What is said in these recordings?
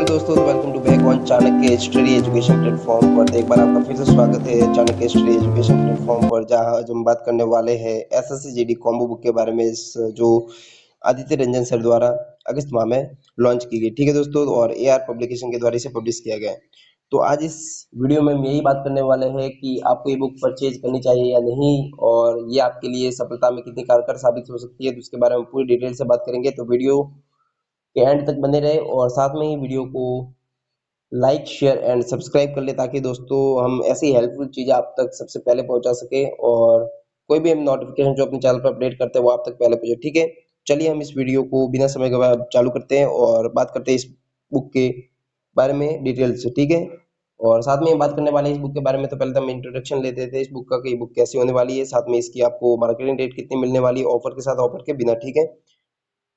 दोस्तों, welcome to back on Chanakya study education platform पर। एक बार आपका फिर से स्वागत है चाणक्य स्टडी एजुकेशन प्लेटफॉर्म पर, जहां आज हम बात करने वाले हैं एसएससी जीडी कॉम्बो बुक के बारे में, जो आदित्य रंजन सर द्वारा अगस्त माह में लॉन्च की गई। ठीक है दोस्तों, और एआर पब्लिकेशन के द्वारा इसे पब्लिश किया गया है। तो आज इस वीडियो में हम यही बात करने वाले हैं कि आपको ये बुक परचेज करनी चाहिए या नहीं, और ये आपके लिए सफलता में कितनी कारगर साबित हो सकती है, तो उसके बारे में पूरी डिटेल से बात करेंगे। तो वीडियो के एंड तक बने रहे और साथ में ही वीडियो को लाइक शेयर एंड सब्सक्राइब कर ले, ताकि दोस्तों हम ऐसी हेल्पफुल चीज़ आप तक सबसे पहले पहुंचा सके, और कोई भी हम नोटिफिकेशन जो अपने चैनल पर अपडेट करते हैं वो आप तक पहले पहुंचे। ठीक है, चलिए हम इस वीडियो को बिना समय गवाए चालू करते हैं और बात करते हैं इस बुक के बारे में डिटेल से। ठीक है, और साथ में बात करने वाले हैं इस बुक के बारे में। तो पहले तो हम इंट्रोडक्शन लेते थे इस बुक का कि ये बुक कैसी होने वाली है, साथ में इसकी आपको मार्केटिंग रेट कितनी मिलने वाली है, ऑफर के साथ, ऑफर के बिना। ठीक है,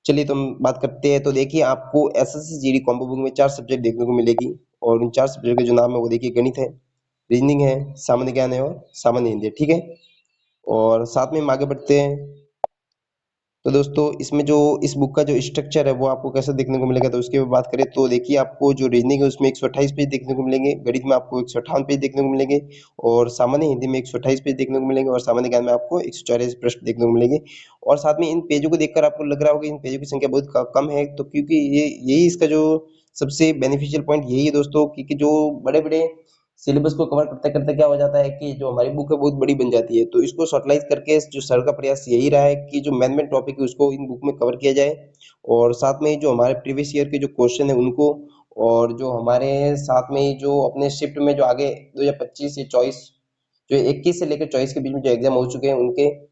चलिए तो हम बात करते हैं। तो देखिए, आपको एसएससी जीडी कॉम्बो बुक में 4 सब्जेक्ट देखने को मिलेगी, और उन 4 सब्जेक्ट के जो नाम है वो देखिए, गणित है, रीजनिंग है, सामान्य ज्ञान है और सामान्य हिंदी है। ठीक है, और साथ में हम आगे बढ़ते हैं। तो दोस्तों, इसमें जो इस बुक का जो स्ट्रक्चर है वो आपको कैसे देखने को मिलेगा, तो उसकी भी बात करें तो देखिए, आपको जो रीजनिंग है उसमें 128 पेज देखने को मिलेंगे, गणित में आपको 158 पेज देखने को मिलेंगे, और सामान्य हिंदी में 128 पेज देखने को मिलेंगे, और सामान्य ज्ञान में आपको 144 प्रश्न देखने को मिलेंगे। और साथ में इन पेजों को देखकर आपको लग रहा होगा इन पेजों की संख्या बहुत कम है, तो क्योंकि ये यही इसका जो सबसे बेनिफिशियल पॉइंट यही है दोस्तों, क्योंकि जो बड़े बड़े सिलेबस को कवर करते करते क्या हो जाता है कि जो हमारी बुक है बहुत बड़ी बन जाती है। तो इसको शॉर्टलाइज करके जो सर का प्रयास यही रहा है कि जो मेन मेन टॉपिक है उसको इन बुक में कवर किया जाए, और साथ में जो हमारे प्रीवियस ईयर के जो क्वेश्चन है उनको, और जो हमारे साथ में जो अपने शिफ्ट में जो आगे 2025 से 24, जो 21 से लेकर 24 के बीच में जो एग्जाम हो चुके हैं उनके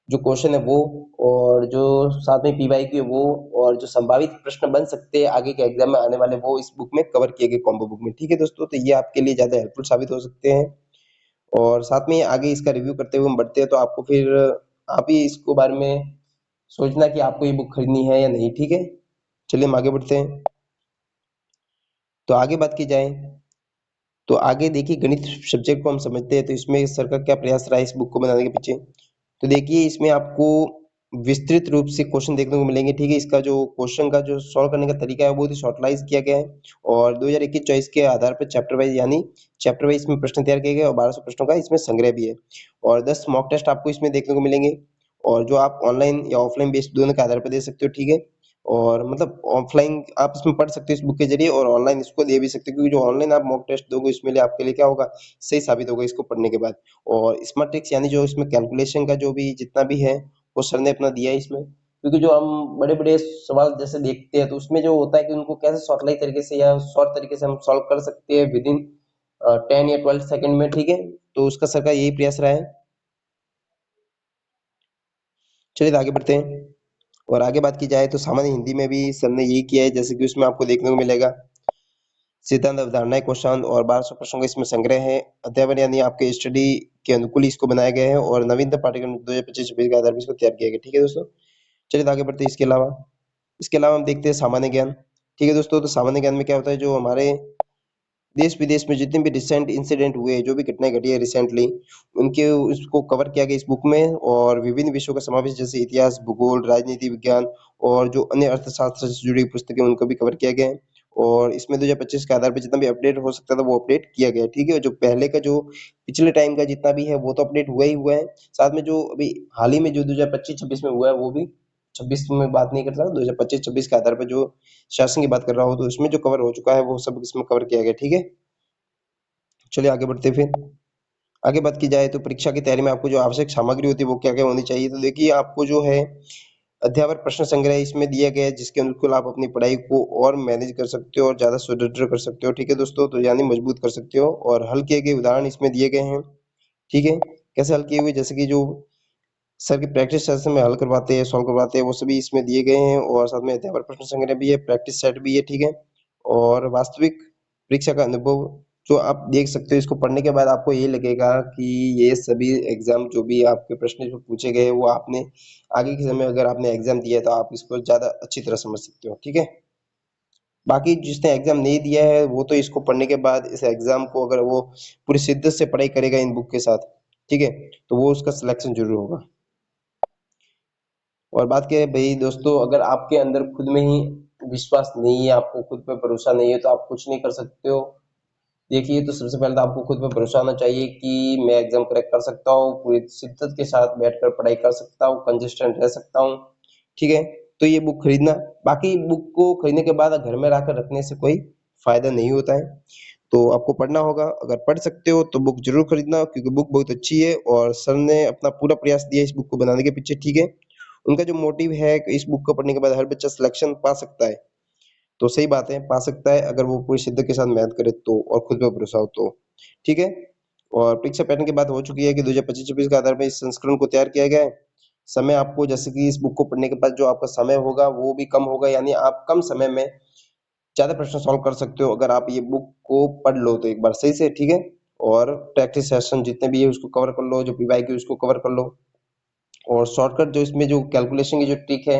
जो क्वेश्चन है वो, और जो साथ में पीवाईक्यू है वो, और जो संभावित प्रश्न बन सकते हैं आगे के एग्जाम में आने वाले, वो इस बुक में कवर किए गए कॉम्बो बुक में। ठीक है दोस्तों, तो ये आपके लिए ज्यादा हेल्पफुल साबित हो सकते हैं। और साथ में आगे इसका रिव्यू करते हुए हम बढ़ते हैं, तो आपको फिर आप ही इसको बारे में सोचना कि आपको ये बुक खरीदनी है या नहीं। ठीक है, चलिए हम आगे बढ़ते हैं। तो आगे बात की जाए तो आगे देखिए, गणित सब्जेक्ट को हम समझते हैं, तो इसमें सर का क्या प्रयास रहा है इस बुक को बनाने के पीछे। तो देखिए, इसमें आपको विस्तृत रूप से क्वेश्चन देखने को मिलेंगे। ठीक है, इसका जो क्वेश्चन का जो सॉल्व करने का तरीका है वो बहुत ही शॉर्टलाइज किया गया है, और 2021-24 के आधार पर चैप्टर वाइज, यानी चैप्टर वाइज इसमें प्रश्न तैयार किए गए, और 1200 प्रश्नों का इसमें संग्रह भी है, और 10 मॉक टेस्ट आपको इसमें देखने को मिलेंगे, और जो आप ऑनलाइन या ऑफलाइन बेस्ड दोनों के आधार पर दे सकते हो। ठीक है, और मतलब ऑफलाइन आप इसमें पढ़ सकते हो इस बुक के जरिए, और ऑनलाइन इसको दे भी सकते हो, क्योंकि जो ऑनलाइन आप मॉक टेस्ट दोगे इसमें लिए आपके लिए क्या होगा, सही साबित होगा इसको पढ़ने के बाद। और स्मार्ट ट्रिक्स, यानी जो इसमें कैलकुलेशन का जो भी जितना भी है वो सर ने अपना दिया है इसमें, क्योंकि जो हम बड़े बड़े सवाल जैसे देखते हैं तो उसमें जो होता है कि उनको कैसे शॉर्टलाइज तरीके से या शॉर्ट तरीके से हम सॉल्व कर सकते हैं विद इन 10 या 12 सेकंड में। ठीक है, तो उसका सर का यही प्रयास रहा है। चलिए तो आगे बढ़ते हैं, और आगे बात की जाए तो सामान्य हिंदी में भी सर ने यही किया है, जैसे कि उसमें आपको देखने को मिलेगा सिद्धांत, अवधारणाएं, क्वेश्चन, और 1200 प्रश्नों का इसमें संग्रह है। अध्यापन यानी आपके स्टडी के अनुकूल इसको बनाया गया है, और नवीनतम पाठ्यक्रम 2025-26 के आधार पर इसको तैयार किया गया। ठीक है दोस्तों, चलिए तो आगे बढ़ते हैं। इसके अलावा हम देखते हैं सामान्य ज्ञान। ठीक है दोस्तों, तो सामान्य ज्ञान में क्या होता है, जो हमारे देश विदेश में जितने भी रिसेंट इंसिडेंट हुए, जो भी घटनाएं घटी है रिसेंटली, उनके उसको कवर किया गया इस बुक में, और विभिन्न विषयों का समावेश, जैसे इतिहास, भूगोल, राजनीति विज्ञान, और जो अन्य अर्थशास्त्र से जुड़ी पुस्तकें उनको भी कवर किया गया है। और इसमें 2025 के आधार पर जितना भी अपडेट हो सकता था वो अपडेट किया गया है। ठीक है, जो पहले का जो पिछले टाइम का जितना भी है वो तो अपडेट हुआ ही हुआ है, साथ में जो अभी हाल ही में जो 2025-26 में हुआ है वो भी, 26 में बात नहीं कर रहा, 2025-26 के आधार पर जो शासन की बात कर रहा हूँ, तो इसमें जो कवर हो चुका है वो सब इसमें कवर किया गया। ठीक है, चलिए आगे बढ़ते हैं। फिर आगे बात की जाए तो परीक्षा की तैयारी में आपको जो आवश्यक सामग्री होती है वो क्या क्या होनी चाहिए, तो देखिए, आपको जो है अध्यापन प्रश्न संग्रह इसमें दिया गया है, जिसके अनुकूल आप अपनी पढ़ाई को और मैनेज कर सकते हो और ज्यादा सुदृढ़ कर सकते हो। ठीक है दोस्तों, तो यानी मजबूत कर सकते हो, और हल किए गए उदाहरण इसमें दिए गए हैं। ठीक है, कैसे हल किए हुए, जैसे कि जो सर की प्रैक्टिस सेशन में हल करवाते हैं, सॉल्व करवाते हैं, वो सभी इसमें दिए गए हैं, और साथ में अध्यापन प्रश्न संग्रह भी है, प्रैक्टिस सेट भी है। ठीक है, और वास्तविक परीक्षा का अनुभव जो आप देख सकते हो, इसको पढ़ने के बाद आपको ये लगेगा कि ये सभी एग्जाम जो भी आपके प्रश्न इसमें पूछे गए वो आपने आगे के समय अगर आपने एग्जाम दिया है तो आप इसको ज्यादा अच्छी तरह समझ सकते हो। ठीक है, बाकी जिसने एग्जाम नहीं दिया है वो तो इसको पढ़ने के बाद इस एग्जाम को अगर वो पूरी शिद्दत से पढ़ाई करेगा इन बुक के साथ, ठीक है, तो वो उसका सिलेक्शन जरूर होगा। और बात करें भाई दोस्तों, अगर आपके अंदर खुद में ही विश्वास नहीं है, आपको खुद पे भरोसा नहीं है, तो आप कुछ नहीं कर सकते हो। देखिए, तो सबसे पहले तो आपको खुद पे भरोसा होना चाहिए कि मैं एग्जाम क्रैक कर सकता हूँ, पूरी शिद्दत के साथ बैठकर पढ़ाई कर सकता हूँ, कंसिस्टेंट रह सकता हूँ। ठीक है, तो ये बुक खरीदना। बाकी बुक को खरीदने के बाद घर में लाकर रखने से कोई फायदा नहीं होता है, तो आपको पढ़ना होगा। अगर पढ़ सकते हो तो बुक जरूर खरीदना, क्योंकि बुक बहुत अच्छी है और सर ने अपना पूरा प्रयास दिया इस बुक को बनाने के पीछे। ठीक है, उनका जो मोटिव है कि इस बुक को पढ़ने के बाद हर बच्चा सिलेक्शन पा सकता है, तो सही बात है, पा सकता है अगर वो पूरी शिद्दत के साथ मेहनत करे तो, और खुद पे भरोसा हो तो। ठीक है, और परीक्षा पैटर्न की बात हो चुकी है कि 2025-26 के आधार पर इस संस्करण को तैयार किया गया है। समय आपको, जैसे कि इस बुक को पढ़ने के बाद जो आपका समय होगा वो भी कम होगा, यानी आप कम समय में ज्यादा प्रश्न सॉल्व कर सकते हो अगर आप ये बुक को पढ़ लो तो एक बार सही से। ठीक है, और प्रैक्टिस सेशन जितने भी है उसको कवर कर लो, जो पीवाई की उसको कवर कर लो, और शॉर्टकट जो इसमें जो कैलकुलेशन की जो ट्रिक है,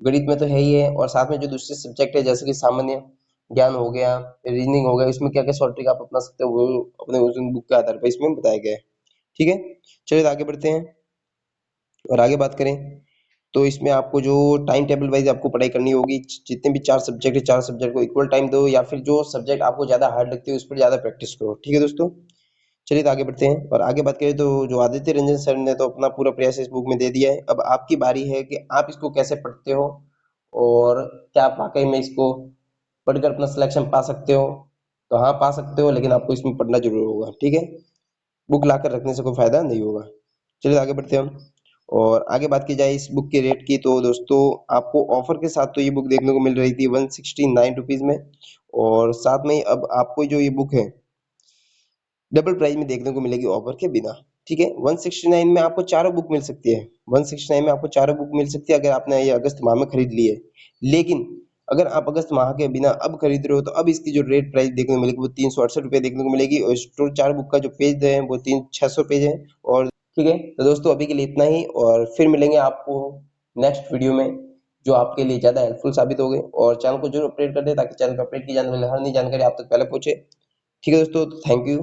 गणित में तो है ही है, और साथ में जो दूसरे सब्जेक्ट है जैसे कि सामान्य ज्ञान हो गया, रीजनिंग हो गया, इसमें क्या क्या शॉर्ट ट्रिक आप अपना सकते हो वो अपने उस बुक के आधार पर इसमें बताया गया है। ठीक है, चलिए तो आगे बढ़ते हैं और आगे बात करें। तो इसमें आपको जो टाइम टेबल वाइज आपको पढ़ाई करनी होगी, जितने भी चार सब्जेक्ट है चार सब्जेक्ट को इक्वल टाइम दो, या फिर जो सब्जेक्ट आपको ज्यादा हार्ड लगती है उस पर ज्यादा प्रैक्टिस करो। ठीक है दोस्तों, चलिए तो आगे बढ़ते हैं और आगे बात करें तो जो आदित्य रंजन सर ने तो अपना पूरा प्रयास इस बुक में दे दिया है। अब आपकी बारी है कि आप इसको कैसे पढ़ते हो, और क्या आप वाकई में इसको पढ़कर अपना सिलेक्शन पा सकते हो। तो हाँ, पा सकते हो, लेकिन आपको इसमें पढ़ना जरूर होगा। ठीक है, बुक लाकर रखने से कोई फायदा नहीं होगा। चलिए आगे बढ़ते हैं हम, और आगे बात की जाए इस बुक के रेट की, तो दोस्तों आपको ऑफर के साथ तो ये बुक देखने को मिल रही थी 169 रुपीज में, और साथ में ही अब आपको जो ये बुक है डबल प्राइस में देखने को मिलेगी ऑफर के बिना। ठीक है, 169 में आपको चारों बुक मिल सकती है, 169 में आपको चारों बुक मिल सकती है अगर आपने ये अगस्त माह में खरीद ली है। लेकिन अगर आप अगस्त माह के बिना अब खरीद रहे हो तो अब इसकी जो रेट प्राइस देखने को मिलेगी वो 368 रुपये देखने को मिलेगी, और टोटल चार बुक का जो पेज है वो 600 पेज है। और ठीक है, तो दोस्तों अभी के लिए इतना ही, और फिर मिलेंगे आपको नेक्स्ट वीडियो में जो आपके लिए ज्यादा हेल्पफुल साबित होंगे। और चैनल को जरूर अपडेट कर दे ताकि चैनल पर अपडेट की जाने वाली हर नई जानकारी आप तक पहले पहुंचे। ठीक है दोस्तों, थैंक यू।